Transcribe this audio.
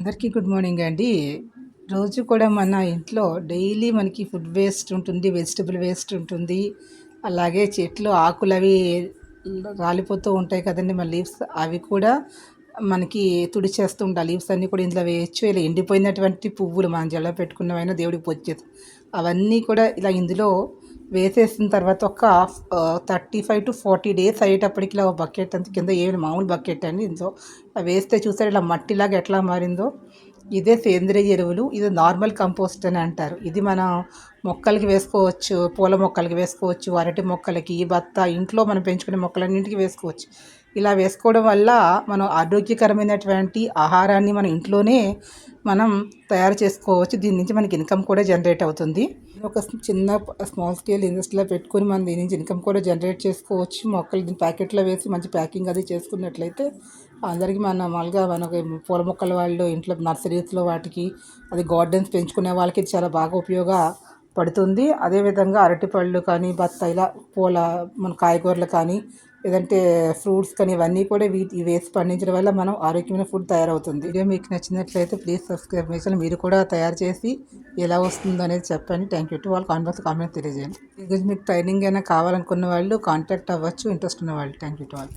అందరికీ good morning అండి. రోజు కూడా మన ఇంట్లో డైలీ మనకి ఫుడ్ వేస్ట్ ఉంటుంది. వెజిటబుల్ వేస్ట్ ఉంటుంది. అలాగే చెట్లు ఆకులవి రాలిపోతూ ఉంటాయి కదండీ! మన లీవ్స్ అవి కూడా మనకి తుడిచేస్తూ ఉండాలి. లీవ్స్ అన్నీ కూడా ఇందులో వేయొచ్చు. ఇలా ఎండిపోయినటువంటి పువ్వులు మనం జడలో పెట్టుకున్నవైనా దేవుడికి పూజ చేసి అవన్నీ కూడా ఇలా ఇందులో వేసేసిన తర్వాత ఒక 35-40 డేస్ అయ్యేటప్పటికి ఇలా ఒక బకెట్ అంత కింద ఏమి మామూలు బకెట్ అండి. ఇందులో వేస్తే చూసారా ఇలా మట్టిలాగా ఎట్లా మారిందో. ఇదే సేంద్రియ ఎరువులు. ఇది నార్మల్ కంపోస్ట్ అని అంటారు. ఇది మనం మొక్కలకి వేసుకోవచ్చు. పూల మొక్కలకి వేసుకోవచ్చు. అరటి మొక్కలకి, ఇంట్లో మనం పెంచుకునే మొక్కలన్నింటికి వేసుకోవచ్చు. ఇలా వేసుకోవడం వల్ల మనం ఆరోగ్యకరమైనటువంటి ఆహారాన్ని మన ఇంట్లోనే మనం తయారు చేసుకోవచ్చు. దీని నుంచి మనకి ఇన్కమ్ కూడా జనరేట్ అవుతుంది. ఒక చిన్న స్మాల్ స్కేల్ ఇండస్ట్రీలో పెట్టుకొని మనం దీని నుంచి ఇన్కమ్ కూడా జనరేట్ చేసుకోవచ్చు. మొక్కలు దీని ప్యాకెట్లో వేసి మంచి ప్యాకింగ్ అది చేసుకున్నట్లయితే అందరికీ మన మామూలుగా మనకి పూల మొక్కల వాళ్ళు ఇంట్లో నర్సరీస్లో వాటికి అది గార్డెన్స్ పెంచుకునే వాళ్ళకి ఇది చాలా బాగా ఉపయోగపడుతుంది. అదేవిధంగా అరటిపళ్ళు కానీ, ఇలా మన కాయగూరలు కానీ, లేదంటే ఫ్రూట్స్ కానీ ఇవన్నీ కూడా ఇవి వేసి పండించడం వల్ల మనం ఆరోగ్యమైన ఫుడ్ తయారవుతుంది. వీడియో మీకు నచ్చినట్లయితే ప్లీజ్ సబ్స్క్రైబ్ మీ ఛానల్. మీరు కూడా తయారు చేసి ఎలా వస్తుందో అనేది చెప్పండి. Thank you to all. Comment తెలియజేయండి. ఈ గురించి మీకు ట్రైనింగ్ అయినా కావాలనుకున్న వాళ్ళు కాంటాక్ట్ అవ్వచ్చు ఇంట్రెస్ట్ ఉన్న వాళ్ళు. Thank you to all.